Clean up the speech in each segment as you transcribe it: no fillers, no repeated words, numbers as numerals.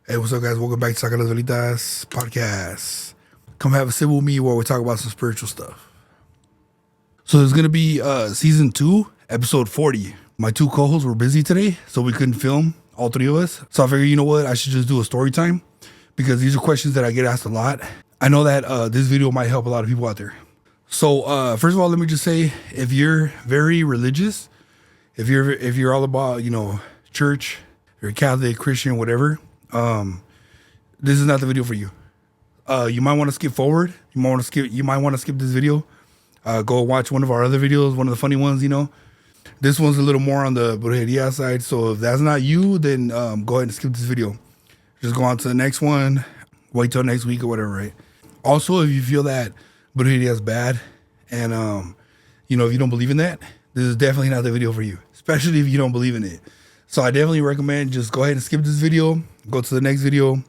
Hey, what's up, guys? Welcome back to Saca las Velitas podcast. Come have a sip with me while we talk about some spiritual stuff. So there's gonna be season 2, episode 40. My two co-hosts were busy today, so we couldn't film, all three of us. So I figured, you know what, I should just do a story time because these are questions that I get asked a lot. I know that this video might help a lot of people out there. So first of all, let me just say, if you're very religious, if you're all about, church, if you're Catholic, Christian, whatever, this is not the video for you. You might want to skip forward. You might want to skip this video. Go watch one of our other videos, one of the funny ones. This one's a little more on the Brujeria side. So if that's not you, then go ahead and skip this video. Just go on to the next one. Wait till next week or whatever, right? Also, if you feel that Brujeria is bad, and if you don't believe in that, this is definitely not the video for you. Especially if you don't believe in it. So I definitely recommend just go ahead and skip this video. Go to the next video.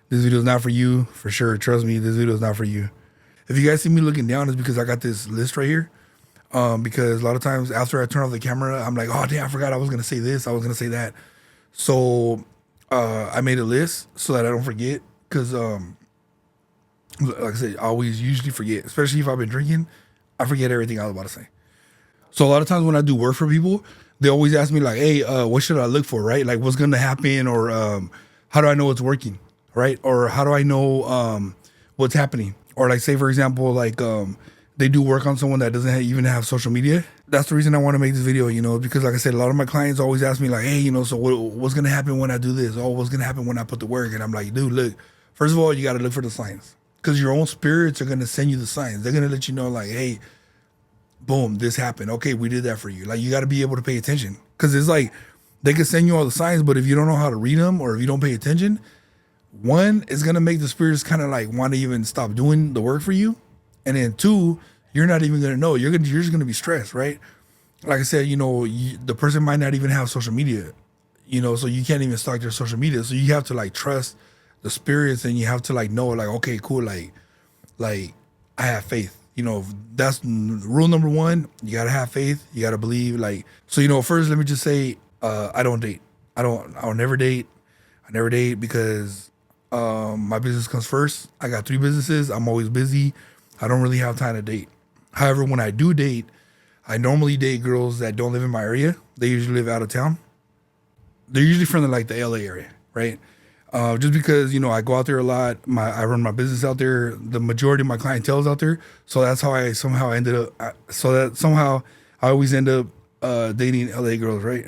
This video is not for you, for sure. Trust me, this video is not for you. If you guys see me looking down, it's because I got this list right here. Because a lot of times after I turn off the camera, I'm like, oh, damn, I forgot I was going to say this. I was going to say that. So I made a list so that I don't forget. Because, like I said, I always usually forget. Especially if I've been drinking, I forget everything I was about to say. So a lot of times when I do work for people, they always ask me like, hey, what should I look for, right? Like what's going to happen, or how do I know it's working, right? Or how do I know what's happening? Or like, say, for example, like they do work on someone that doesn't even have social media. That's the reason I want to make this video, because like I said, a lot of my clients always ask me like, hey, so what's going to happen when I do this? Oh, what's going to happen when I put the work? And I'm like, dude, look, first of all, you got to look for the signs, because your own spirits are going to send you the signs. They're going to let you know like, hey, boom, this happened. Okay, we did that for you. Like, you got to be able to pay attention, because it's like they can send you all the signs, but if you don't know how to read them, or if you don't pay attention, one, it's going to make the spirits kind of like want to even stop doing the work for you. And then two, you're not even going to know. You're just going to be stressed, right? Like I said, the person might not even have social media, so you can't even stalk their social media. So you have to like trust the spirits, and you have to like know like, okay, cool. Like I have faith. That's rule number one. You gotta have faith. You gotta believe. Like, so first, let me just say, I don't date. I'll never date. I never date because my business comes first. I got 3 businesses. I'm always busy. I don't really have time to date. However, when I do date, I normally date girls that don't live in my area. They usually live out of town. They're usually from the LA area, right? Just because, I go out there a lot. I run my business out there. The majority of my clientele is out there. So that's how I somehow ended up. I always end up dating LA girls, right?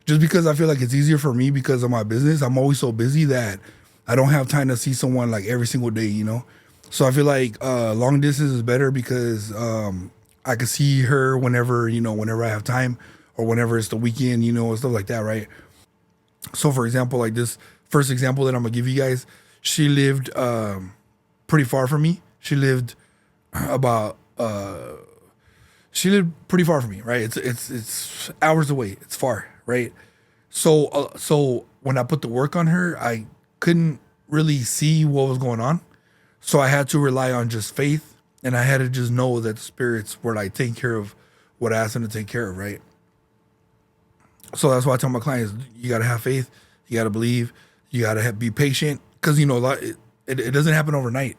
Just because I feel like it's easier for me because of my business. I'm always so busy that I don't have time to see someone like every single day, So I feel like long distance is better because I can see her whenever I have time, or whenever it's the weekend, and stuff like that, right? So for example, like this first example that I'm gonna give you guys, she lived pretty far from me. She lived pretty far from me, right? It's hours away. It's far, right? So when I put the work on her, I couldn't really see what was going on. So I had to rely on just faith, and I had to just know that the spirits were like taking care of what I asked them to take care of, right? So that's why I tell my clients, you gotta have faith, you gotta believe, you gotta be patient, because it doesn't happen overnight.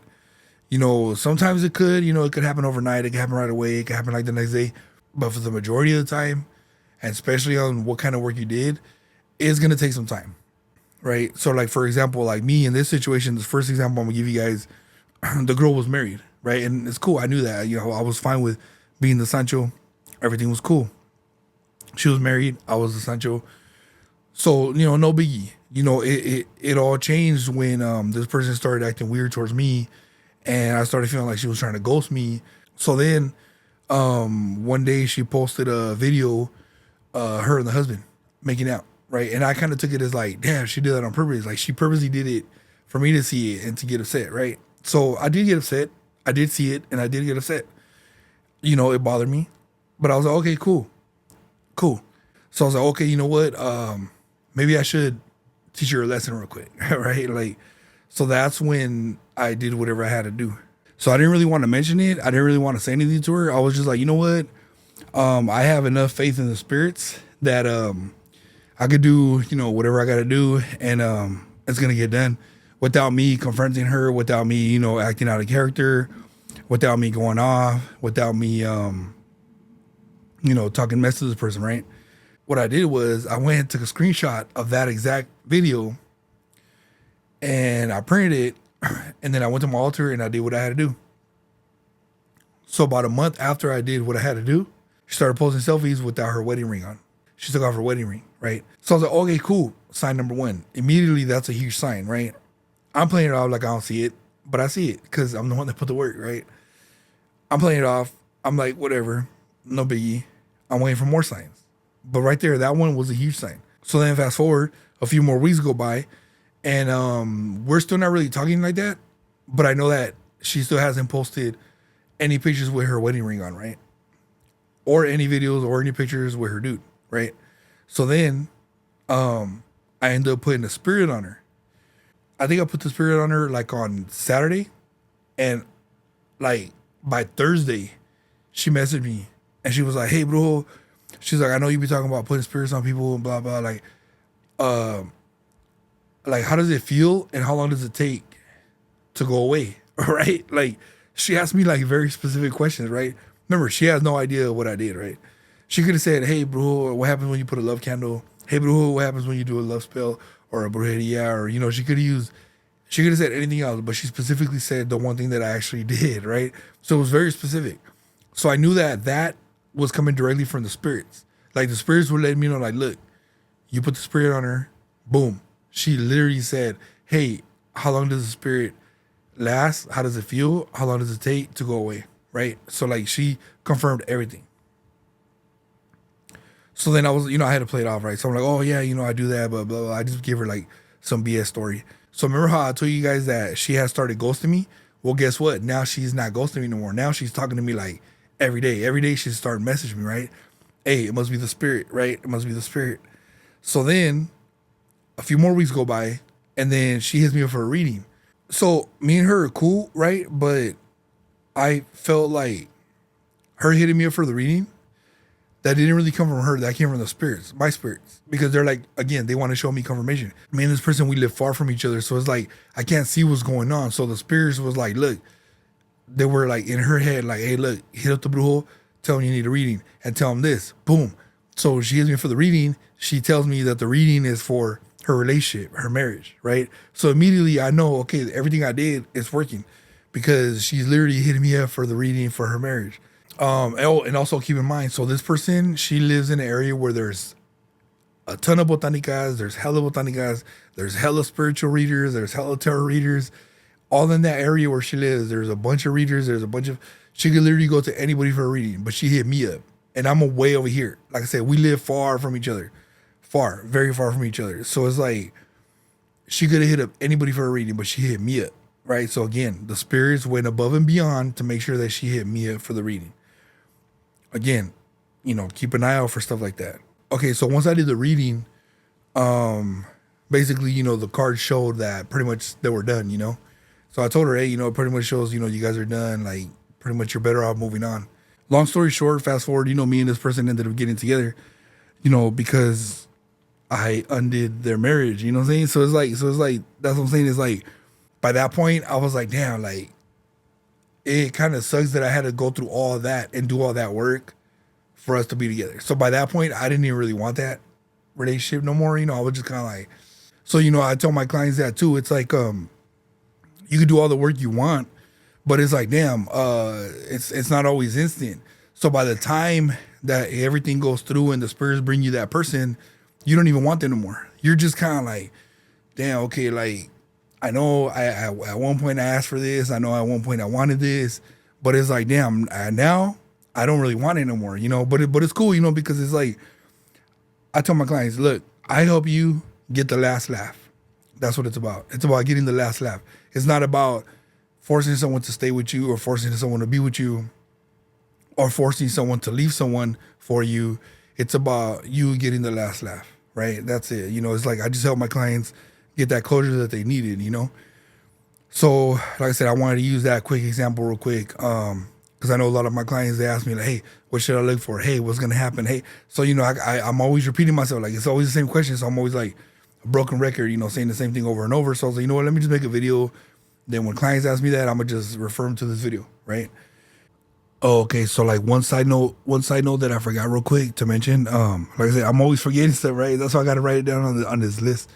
Sometimes it could, it could happen overnight, it could happen right away, it could happen like the next day. But for the majority of the time, and especially on what kind of work you did, it's gonna take some time, right? So like, for example, like me in this situation, the first example I'm gonna give you guys, the girl was married, right? And it's cool. I knew that. I was fine with being the Sancho. Everything was cool. She was married. I was the Sancho. So, no biggie. It all changed when this person started acting weird towards me, and I started feeling like she was trying to ghost me. So then one day she posted a video, her and the husband making out, right? And I kind of took it as like, damn, she did that on purpose. Like, she purposely did it for me to see it and to get upset, right? So I did get upset. I did see it, and I did get upset. It bothered me. But I was like, okay, cool. So I was like, okay, you know what? Maybe I should teach her a lesson real quick, right? Like, so that's when I did whatever I had to do. So I didn't really want to mention it. I didn't really want to say anything to her. I was just like, you know what? I have enough faith in the spirits that I could do, whatever I got to do. And it's gonna get done without me confronting her, without me, acting out of character, without me going off, without me, talking mess to this person, right? What I did was I went and took a screenshot of that exact video and I printed it, and then I went to my altar and I did what I had to do. So about a month after I did what I had to do, she started posting selfies without her wedding ring on. She took off her wedding ring, right? So I was like, okay, cool. Sign number one. Immediately, that's a huge sign, right? I'm playing it off like I don't see it, but I see it because I'm the one that put the work, right? I'm playing it off. I'm like, whatever, no biggie. I'm waiting for more signs. But right there, that one was a huge sign. So then fast forward, a few more weeks go by, and we're still not really talking like that, but I know that she still hasn't posted any pictures with her wedding ring on, right? Or any videos or any pictures with her dude, right? So then I ended up putting a spirit on her. I think I put the spirit on her like on Saturday, and like by Thursday, she messaged me and she was like, "Hey, bro," she's like, "I know you be talking about putting spirits on people and blah blah. Like how does it feel and how long does it take to go away?" Right? Like she asked me like very specific questions, right? Remember, she has no idea what I did, right? She could have said, "Hey, bro, what happens when you put a love candle? Hey, bro, what happens when you do a love spell or a brujeria?" Or, she could have said anything else, but she specifically said the one thing that I actually did, right? So it was very specific. So I knew that was coming directly from the spirits. Like the spirits were letting me know, like, look, you put the spirit on her, boom. She literally said, "Hey, how long does the spirit last? How does it feel? How long does it take to go away?" Right? So like she confirmed everything. So then I had to play it off, right? So I'm like, oh yeah, I do that, but blah, blah. I just give her like some BS story. So remember how I told you guys that she had started ghosting me? Well, guess what? Now she's not ghosting me no more. Now she's talking to me like every day. Every day she's starting messaging me, right? Hey, it must be the spirit, right? It must be the spirit. So then a few more weeks go by, and then she hits me up for a reading. So me and her are cool, right? But I felt like her hitting me up for the reading, that didn't really come from her. That came from the spirits, my spirits. Because they're like, again, they want to show me confirmation. Me and this person, we live far from each other. So it's like, I can't see what's going on. So the spirits was like, look, they were like in her head, like, hey, look, hit up the brujo, tell him you need a reading, and tell him this. Boom. So she hits me for the reading. She tells me that the reading is for her relationship, her marriage, right? So immediately I know, okay, everything I did is working because she's literally hitting me up for the reading for her marriage. And also keep in mind, so this person, she lives in an area where there's a ton of botanicas, there's hella botanicas, there's hella spiritual readers, there's hella tarot readers. All in that area where she lives, there's a bunch of readers, she could literally go to anybody for a reading, but she hit me up. And I'm way over here. Like I said, we live far from each other. Far, very far from each other. So it's like, she could have hit up anybody for a reading, but she hit me up, right? So again, the spirits went above and beyond to make sure that she hit me up for the reading. Again, keep an eye out for stuff like that. Okay, so once I did the reading, basically, the card showed that pretty much they were done, So I told her, hey, it pretty much shows, you guys are done. Like, pretty much you're better off moving on. Long story short, fast forward, me and this person ended up getting together, because I undid their marriage, you know what I'm saying? So it's like, that's what I'm saying. It's like, by that point, I was like, damn, like, it kind of sucks that I had to go through all that and do all that work for us to be together. So by that point, I didn't even really want that relationship no more. I was just kind of like, so, I tell my clients that too. It's like, you can do all the work you want, but it's like, damn, it's not always instant. So by the time that everything goes through and the spirits bring you that person, you don't even want them no more. You're just kind of like, damn, okay, like, I know I at one point I asked for this. I know at one point I wanted this, but it's like, damn, now I don't really want it no more, But it's cool, because it's like, I tell my clients, look, I help you get the last laugh. That's what it's about. It's about getting the last laugh. It's not about forcing someone to stay with you or forcing someone to be with you or forcing someone to leave someone for you. It's about you getting the last laugh, right? That's it. It's like I just help my clients get that closure that they needed, So, like I said, I wanted to use that quick example real quick, because I know a lot of my clients, they ask me, like, hey, what should I look for? Hey, what's going to happen? Hey, so, I'm always repeating myself. Like, it's always the same question. So I'm always like, a broken record, saying the same thing over and over. So I was like, you know what, let me just make a video. Then when clients ask me that, I'm gonna just refer them to this video, right? Oh, okay. So like one side note that I forgot real quick to mention. Like I said, I'm always forgetting stuff, right? That's why I got to write it down on this list.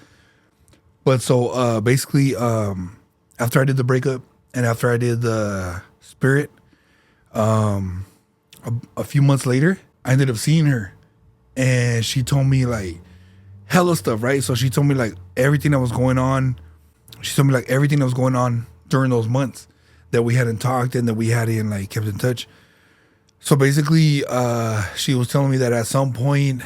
But so basically, after I did the breakup and after I did the spirit, a few months later, I ended up seeing her, and she told me like hella stuff, right? So she told me like everything that was going on. She told me like everything that was going on during those months that we hadn't talked and that we hadn't like kept in touch. So basically, she was telling me that at some point,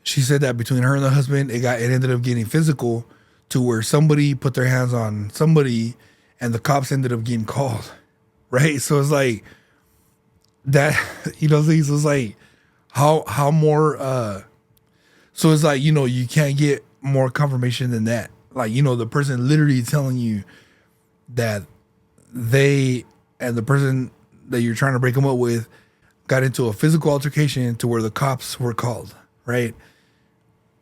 she said that between her and the husband, it ended up getting physical to where somebody put their hands on somebody, and the cops ended up getting called, right? So it's like that, so it's like how more. So it's like you can't get more confirmation than that. Like the person literally telling you that they and the person that you're trying to break them up with got into a physical altercation to where the cops were called, right?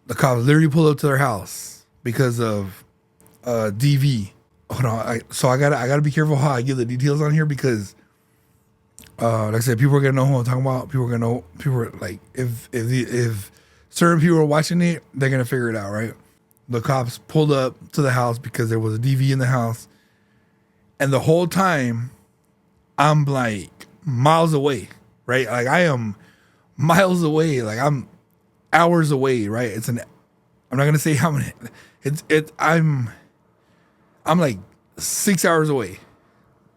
The cops literally pulled up to their house because of DV. Hold on, so I gotta be careful how I give the details on here because, like I said, people are gonna know who I'm talking about. People are gonna know. People are like, if certain people are watching it, they're gonna figure it out, right? The cops pulled up to the house because there was a DV in the house, and the whole time, I'm like miles away, right? Like I am miles away, like I'm hours away, right? I'm not gonna say how many. I'm like 6 hours away.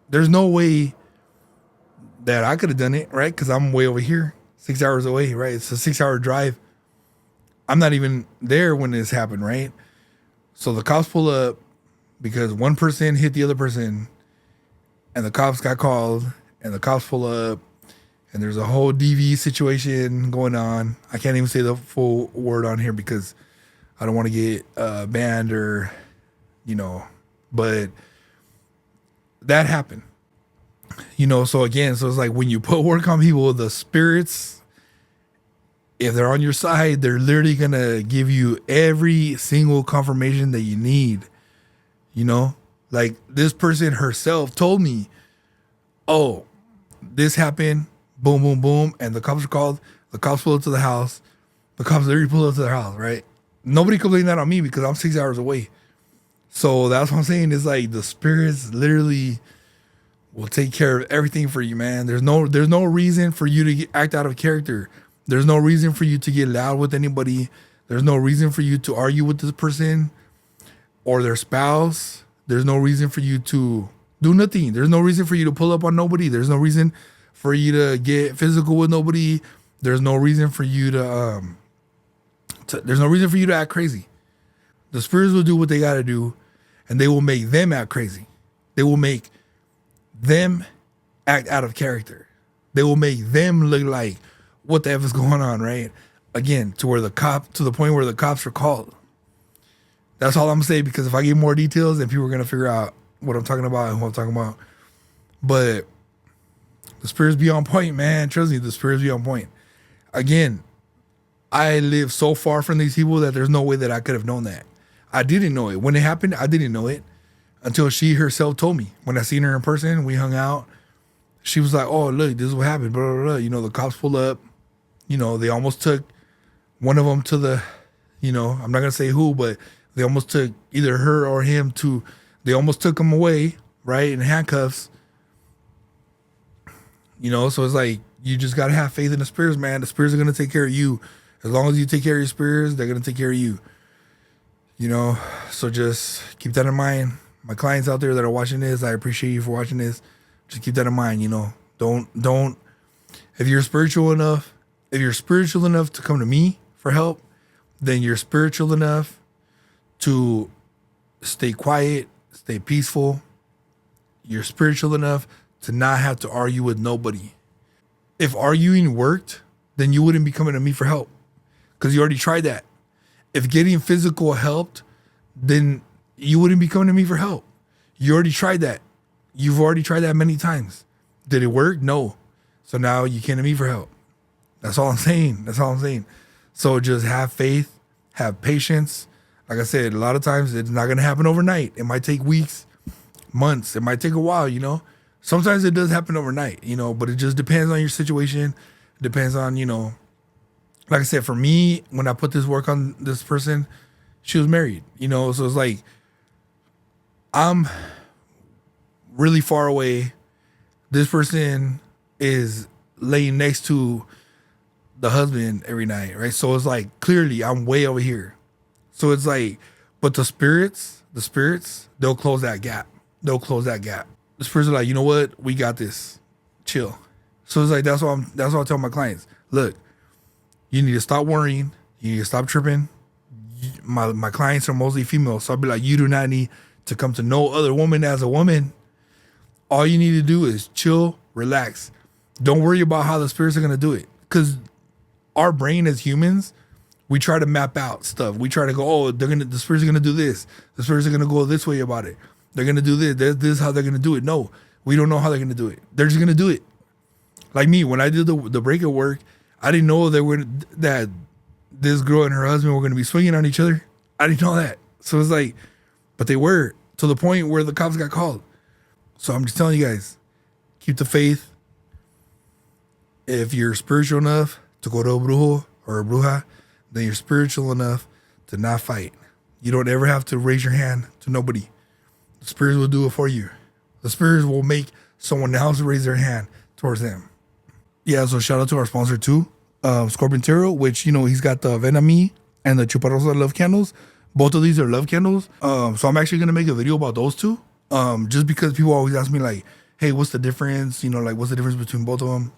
There's no way that I could have done it, right? Because I'm way over here, 6 hours away, right? It's a 6 hour drive. I'm not even there when this happened, right? So the cops pull up because one person hit the other person, and the cops got called, and the cops pull up, and there's a whole DV situation going on. I can't even say the full word on here because I don't want to get banned or, but that happened. So again, so it's like when you put work on people, the spirits, if they're on your side, they're literally going to give you every single confirmation that you need, Like this person herself told me, oh, this happened, boom, boom, boom. And the cops were called. The cops pulled up to the house. The cops literally pulled up to their house, right? Nobody could blame that on me because I'm 6 hours away. So that's what I'm saying is like the spirits literally will take care of everything for you, man. There's no reason for you to act out of character. There's no reason for you to get loud with anybody. There's no reason for you to argue with this person or their spouse. There's no reason for you to do nothing. There's no reason for you to pull up on nobody. There's no reason for you to get physical with nobody. There's no reason for you to there's no reason for you to act crazy. The spirits will do what they got to do, and they will make them act crazy. They will make them act out of character. They will make them look like, what the F is going on, right? Again, to the point where the cops are called. That's all I'm saying, because if I give more details, then people are going to figure out what I'm talking about and who I'm talking about. But the spirits be on point, man. Trust me, the spirits be on point. Again, I live so far from these people that there's no way that I could have known that. I didn't know it. When it happened, I didn't know it until she herself told me. When I seen her in person, we hung out. She was like, oh, look, this is what happened. Blah, blah, blah. The cops pulled up. They almost took one of them to the, I'm not going to say who, but they almost took either her or him they almost took him away, right, in handcuffs. So it's like, you just got to have faith in the spirits, man. The spirits are going to take care of you. As long as you take care of your spirits, they're going to take care of you. So just keep that in mind. My clients out there that are watching this, I appreciate you for watching this. Just keep that in mind, Don't, if you're spiritual enough to come to me for help, then you're spiritual enough to stay quiet, stay peaceful. You're spiritual enough to not have to argue with nobody. If arguing worked, then you wouldn't be coming to me for help because you already tried that. If getting physical helped, then you wouldn't be coming to me for help. You already tried that. You've already tried that many times. Did it work? No. So now you came to me for help. That's all I'm saying. So just have faith, have patience. Like I said, a lot of times it's not gonna happen overnight. It might take weeks, months. It might take a while. Sometimes it does happen overnight. But it just depends on your situation. It depends on Like I said, for me, when I put this work on this person, she was married. So it's like I'm really far away. This person is laying next to the husband every night, right? So it's like clearly I'm way over here. So it's like, but the spirits, they'll close that gap. They'll close that gap. The spirits are like, you know what? We got this. Chill. So it's like that's what I tell my clients. Look, you need to stop worrying. You need to stop tripping. My clients are mostly female, so I'll be like, you do not need to come to no other woman as a woman. All you need to do is chill, relax. Don't worry about how the spirits are gonna do it, because our brain as humans, we try to map out stuff. We try to go, oh, the spirits are gonna do this. The spirits are gonna go this way about it. They're gonna do this. This is how they're gonna do it. No, we don't know how they're gonna do it. They're just gonna do it. Like me, when I did the breaker work, I didn't know that this girl and her husband were gonna be swinging on each other. I didn't know that. So it's like, but they were, to the point where the cops got called. So I'm just telling you guys, keep the faith. If you're spiritual enough to go to a brujo or a bruja, then you're spiritual enough to not fight. You don't ever have to raise your hand to nobody. The spirits will do it for you. The spirits will make someone else raise their hand towards them. Yeah, so shout out to our sponsor too, Scorpion Tarot, which, he's got the Venami and the Chuparosa love candles. Both of these are love candles. So I'm actually going to make a video about those two. Just because people always ask me like, hey, what's the difference? What's the difference between both of them?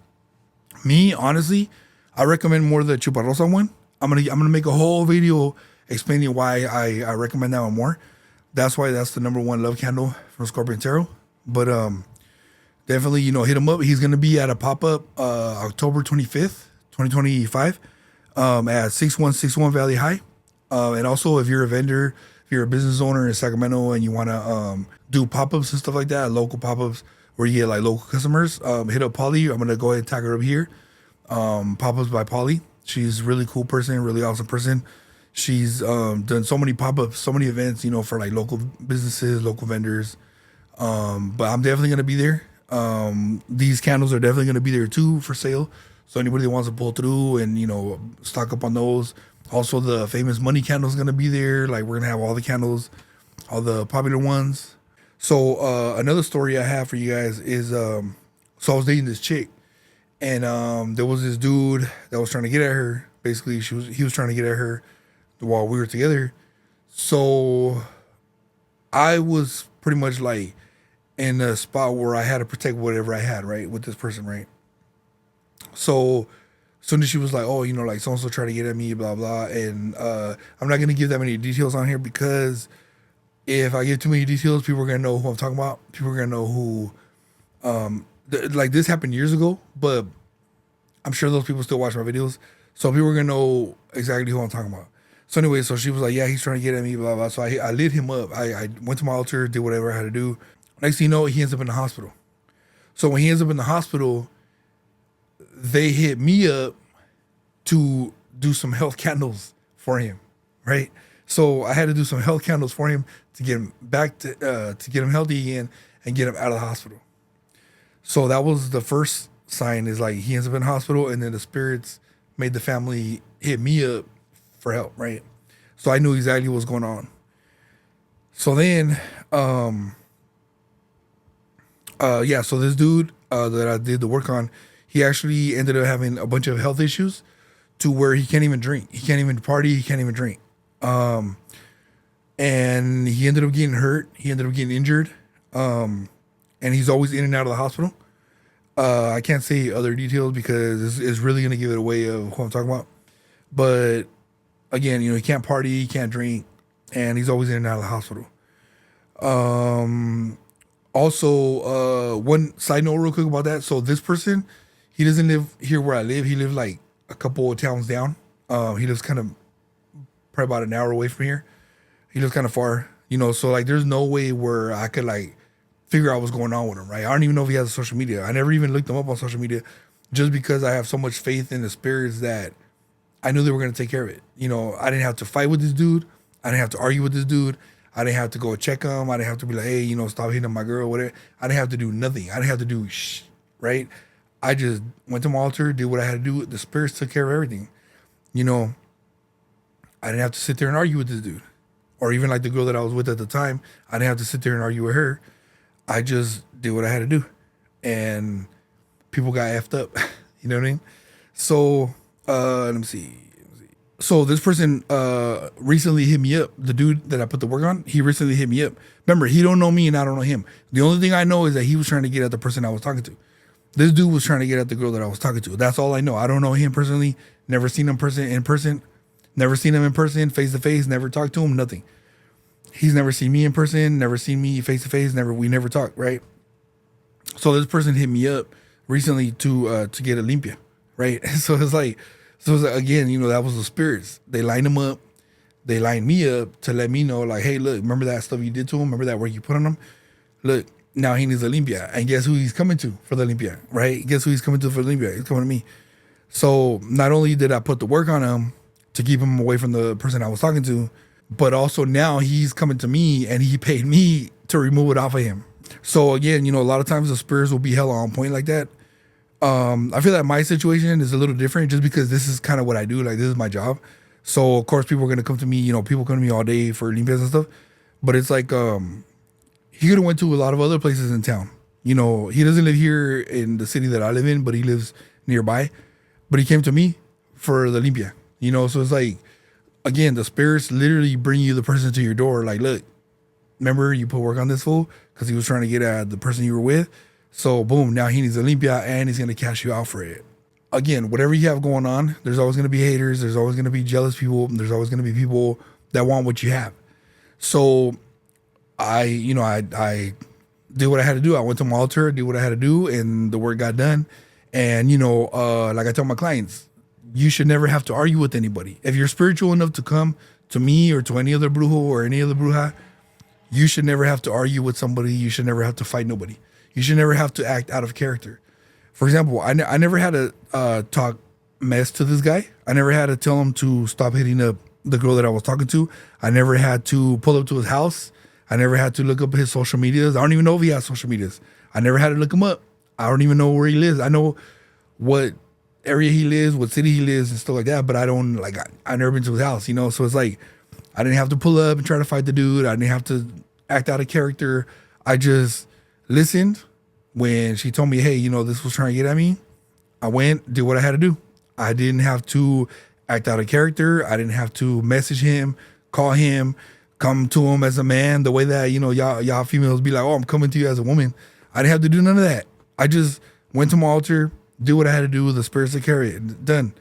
Me, honestly, I recommend more the Chuparosa one. I'm gonna make a whole video explaining why I recommend that one more. That's why that's the number one love candle from Scorpion Tarot. But definitely, hit him up. He's gonna be at a pop-up October 25th, 2025, at 6161 Valley High. And also, if you're a vendor, if you're a business owner in Sacramento and you wanna do pop-ups and stuff like that, local pop-ups where you get like local customers, hit up Polly. I'm gonna go ahead and tag her up here. Pop-ups by Polly. She's a really cool person, really awesome person. She's done so many pop-ups, so many events, for like local businesses, local vendors. But I'm definitely gonna be there. These candles are definitely gonna be there too for sale. So anybody that wants to pull through and stock up on those. Also, the famous money candle is gonna be there. Like, we're gonna have all the candles, all the popular ones. So another story I have for you guys is so I was dating this chick, and there was this dude that was trying to get at her. Basically, he was trying to get at her while we were together. So I was pretty much like in a spot where I had to protect whatever I had, right, with this person, right? So soon as she was like, oh, like so-and-so tried to get at me, blah, blah. And I'm not going to give that many details on here, because if I give too many details, people are going to know who I'm talking about. People are going to know who, like this happened years ago, but I'm sure those people still watch my videos. So people are going to know exactly who I'm talking about. So anyway, so she was like, yeah, he's trying to get at me, blah, blah. So I lit him up. I went to my altar, did whatever I had to do. Next thing you know, he ends up in the hospital. So when he ends up in the hospital, they hit me up to do some health candles for him, right? So I had to do some health candles for him to get him back to get him healthy again and get him out of the hospital. So that was the first sign, is like he ends up in the hospital, and then the spirits made the family hit me up for help, right? So I knew exactly what was going on. So then, so this dude that I did the work on, he actually ended up having a bunch of health issues to where he can't even drink. He can't even party. He can't even drink. And he ended up getting hurt. He ended up getting injured. And he's always in and out of the hospital. I can't say other details because it's really going to give it away of who I'm talking about. But again, he can't party, he can't drink, and he's always in and out of the hospital. Also, one side note real quick about that. So this person, he doesn't live here where I live. He lives like a couple of towns down. He lives kind of probably about an hour away from here. He lives kind of far, so like there's no way where I could like figure out what's going on with him, right? I don't even know if he has a social media. I never even looked him up on social media, just because I have so much faith in the spirits that I knew they were going to take care of it. I didn't have to fight with this dude. I didn't have to argue with this dude. I didn't have to go check him. I didn't have to be like, hey, stop hitting on my girl, whatever. I didn't have to do nothing. I didn't have to do right? I just went to my altar, did what I had to do. The spirits took care of everything. I didn't have to sit there and argue with this dude. Or even like the girl that I was with at the time, I didn't have to sit there and argue with her. I just did what I had to do. And people got effed up. You know what I mean? So, let me see. So this person recently hit me up. The dude that I put the work on, he recently hit me up. Remember, he don't know me and I don't know him. The only thing I know is that he was trying to get at the person I was talking to. This dude was trying to get at the girl that I was talking to. That's all I know. I don't know him personally. Never seen him in person. Never seen him in person, face to face. Never talked to him. Nothing. He's never seen me in person. Never seen me face to face. We never talked. Right. So this person hit me up recently to get a limpia. Right. So it's like again, that was the spirits. They lined him up. They lined me up to let me know, like, hey, look, remember that stuff you did to him? Remember that work you put on him? Look, now he needs a limpia. And guess who he's coming to for the limpia, right? Guess who he's coming to for the limpia? He's coming to me. So not only did I put the work on him to keep him away from the person I was talking to, but also now he's coming to me and he paid me to remove it off of him. So again, a lot of times the spirits will be hella on point like that. I feel that my situation is a little different just because this is kind of what I do. Like, this is my job. So of course people are going to come to me, people come to me all day for limpias and stuff, but it's like, he could have went to a lot of other places in town. He doesn't live here in the city that I live in, but he lives nearby, but he came to me for the limpia, so it's like, again, the spirits literally bring you the person to your door. Like, look, remember you put work on this fool because he was trying to get at the person you were with. So boom, now he needs a limpia and he's going to cash you out for it. Again, whatever you have going on, there's always going to be haters. There's always going to be jealous people. There's always going to be people that want what you have. So I did what I had to do. I went to my altar, did what I had to do, and the work got done. And, like I tell my clients, you should never have to argue with anybody. If you're spiritual enough to come to me or to any other brujo or any other bruja, you should never have to argue with somebody. You should never have to fight nobody. You should never have to act out of character. For example, I never had to talk mess to this guy. I never had to tell him to stop hitting up the girl that I was talking to. I never had to pull up to his house. I never had to look up his social medias. I don't even know if he has social medias. I never had to look him up. I don't even know where he lives. I know what area he lives, what city he lives, and stuff like that. But I don't I've never been to his house, So it's like I didn't have to pull up and try to fight the dude. I didn't have to act out of character. I just listened. When she told me, hey, this was trying to get at me, I went, did what I had to do. I didn't have to act out of character. I didn't have to message him, call him, come to him as a man, the way that, y'all females be like, oh, I'm coming to you as a woman. I didn't have to do none of that. I just went to my altar, did what I had to do, the spirits to carry it, done.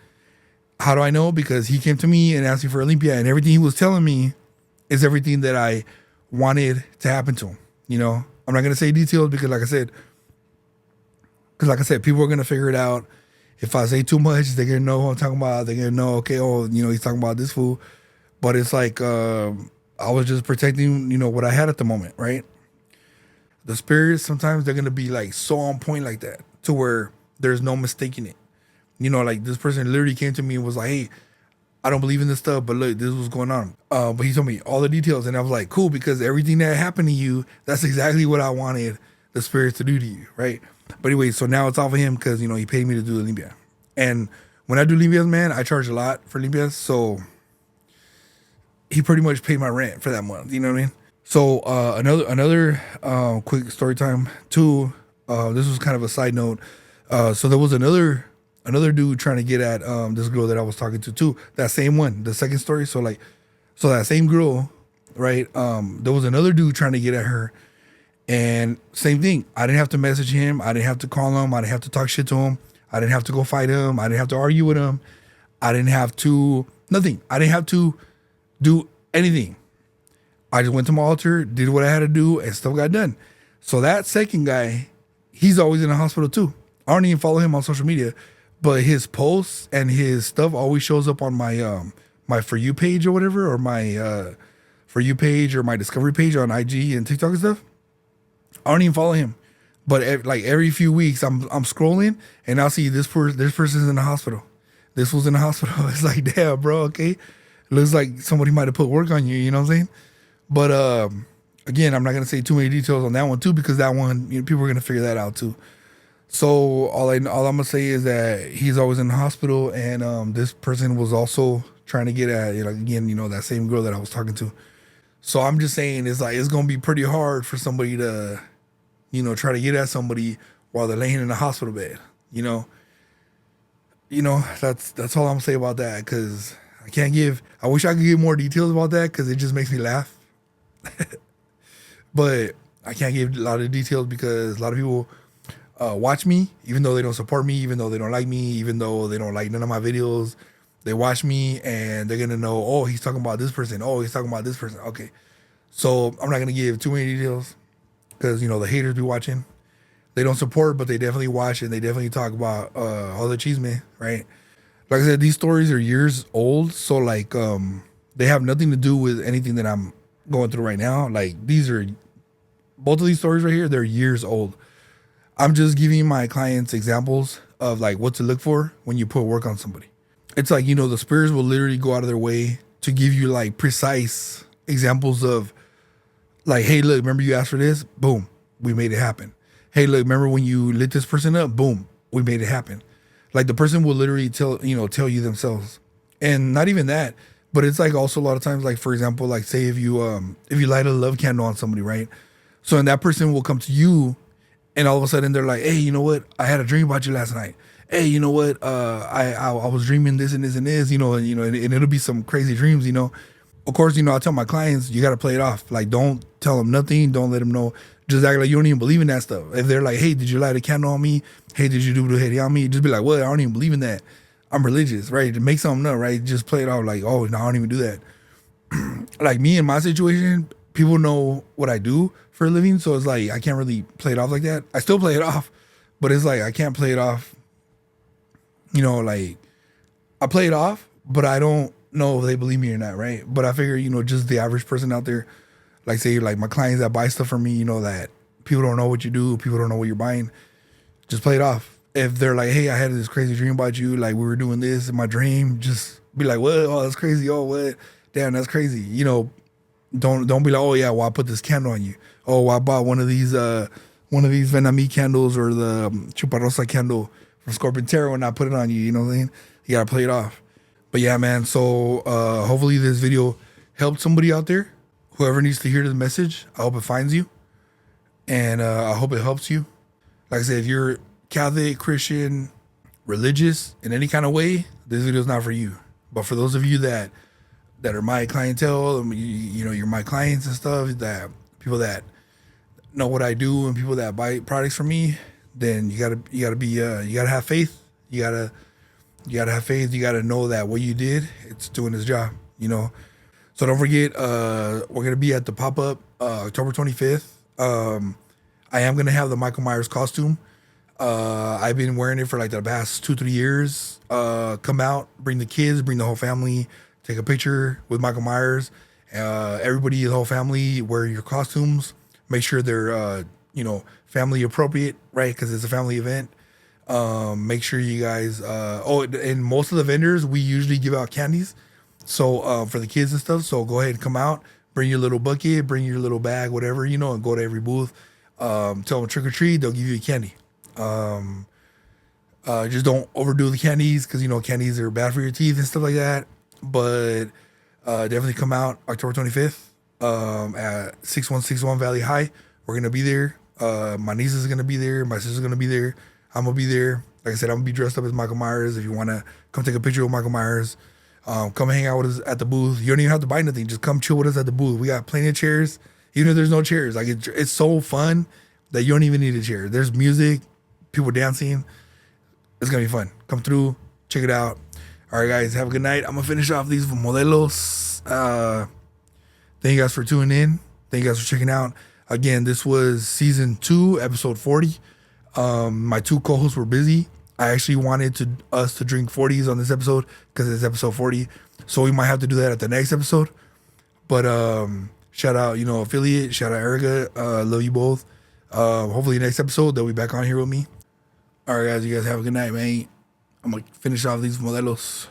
How do I know? Because he came to me and asked me for a limpia, and everything he was telling me is everything that I wanted to happen to him. I'm not going to say details because like I said, people are going to figure it out. If I say too much, they're going to know what I'm talking about. They're going to know, okay, he's talking about this fool. But it's like, I was just protecting, what I had at the moment, right? The spirits, sometimes they're going to be like so on point like that to where there's no mistaking it. Like this person literally came to me and was like, hey, I don't believe in this stuff, but look, this was going on. But he told me all the details and I was like, cool, because everything that happened to you, that's exactly what I wanted the spirits to do to you, right? But anyway, so now it's off of him because, he paid me to do the limpia. And when I do limpias, man, I charge a lot for limpias. So he pretty much paid my rent for that month. You know what I mean? So another quick story time too. This was kind of a side note. So there was another dude trying to get at this girl that I was talking to too. That same one, the second story. So that same girl, right? There was another dude trying to get at her. And same thing. I didn't have to message him. I didn't have to call him. I didn't have to talk shit to him. I didn't have to go fight him. I didn't have to argue with him. I didn't have to, nothing. I didn't have to do anything. I just went to my altar, did what I had to do, and stuff got done. So that second guy, he's always in the hospital too. I don't even follow him on social media, but his posts and his stuff always shows up on my my For You page or whatever, or my For You page or my Discovery page on IG and TikTok and stuff. I don't even follow him, but every few weeks I'm scrolling and I'll see this person's in the hospital. This was in the hospital. It's like, damn, bro. Okay, looks like somebody might have put work on you. You know what I'm saying? But again, I'm not gonna say too many details on that one too, because that one, people are gonna figure that out too. So all I'm gonna say is that he's always in the hospital, and this person was also trying to get at, again, that same girl that I was talking to. So I'm just saying, it's like, it's gonna be pretty hard for somebody to, try to get at somebody while they're laying in the hospital bed. That's all I'm gonna say about that, because I wish I could give more details about that, because it just makes me laugh. But I can't give a lot of details because a lot of people watch me, even though they don't support me, even though they don't like me, even though they don't like none of my videos. They watch me and they're gonna know, oh, he's talking about this person. Oh, he's talking about this person. Okay, so I'm not gonna give too many details because the haters be watching. They don't support, but they definitely watch, and they definitely talk about all the cheese man, right? Like I said, these stories are years old, so like they have nothing to do with anything that I'm going through right now. Like both of these stories right here, they're years old. I'm just giving my clients examples of like what to look for when you put work on somebody. It's like, the spirits will literally go out of their way to give you like precise examples of like, hey, look, remember you asked for this? Boom, we made it happen. Hey, look, remember when you lit this person up? Boom, we made it happen. Like the person will literally tell you themselves. And not even that, but it's like also a lot of times, like, for example, like say if you light a love candle on somebody, right? So and that person will come to you and all of a sudden they're like, hey, you know what? I had a dream about you last night. Hey, you know what? I was dreaming this and this and this, and it'll be some crazy dreams, Of course, I tell my clients, you got to play it off. Like, don't tell them nothing. Don't let them know. Just act like you don't even believe in that stuff. If they're like, hey, did you light a candle on me? Hey, did you do brujeria on me? Just be like, well, I don't even believe in that. I'm religious, right? To make something up, right? Just play it off like, oh, no, I don't even do that. Like me in my situation, people know what I do for a living. So it's like, I can't really play it off like that. I still play it off, but it's like, I can't play it off. Like I play it off, but I don't know if they believe me or not, right? But I figure, just the average person out there, like say like my clients that buy stuff from me, that people don't know what you do, people don't know what you're buying, just play it off. If they're like, hey, I had this crazy dream about you, like we were doing this in my dream, just be like, what? Oh, that's crazy. Oh, what? Damn, that's crazy. Don't be like, oh yeah, well I put this candle on you. Oh, well, I bought one of these Vietnamese candles or the Chuparosa candle from Scorpion Tarot and I put it on you. You know what I'm saying? You gotta play it off. But yeah, man. So hopefully this video helped somebody out there. Whoever needs to hear this message, I hope it finds you, and I hope it helps you. Like I said, if you're Catholic, Christian, religious in any kind of way, this video is not for you. But for those of you that are my clientele, you're my clients and stuff, that people that know what I do and people that buy products from me, then you gotta have faith. You gotta have faith. You gotta know that what you did, it's doing its job. So don't forget, we're gonna be at the pop-up October 25th. I am gonna have the Michael Myers costume. I've been wearing it for like the past 2-3 years. Come out, bring the kids, bring the whole family, take a picture with Michael Myers. Everybody, the whole family, wear your costumes. Make sure they're family appropriate, right? Because it's a family event. Make sure you guys. And most of the vendors, we usually give out candies. So for the kids and stuff. So go ahead and come out. Bring your little bucket. Bring your little bag, whatever, and go to every booth. Tell them trick or treat. They'll give you a candy. Just don't overdo the candies because candies are bad for your teeth and stuff like that. But definitely come out October 25th at 6161 Valley High. We're gonna be there. My niece is gonna be there. My sister's gonna be there. I'm gonna be there. Like I said, I'm gonna be dressed up as Michael Myers. If you wanna come take a picture with Michael Myers, come hang out with us at the booth. You don't even have to buy nothing. Just come chill with us at the booth. We got plenty of chairs. Even if there's no chairs, like it's so fun that you don't even need a chair. There's music, people dancing. It's gonna be fun. Come through, check it out. All right, guys, have a good night. I'm gonna finish off these modelos. Thank you guys for tuning in. Thank you guys for checking out. Again, this was season 2, episode 40. My 2 co-hosts were busy. I actually wanted us to drink 40s on this episode because it's episode 40. So we might have to do that at the next episode. But shout out, affiliate. Shout out Erica. Love you both. Hopefully next episode they'll be back on here with me. All right, guys. You guys have a good night, man. I'm gonna finish off these modelos.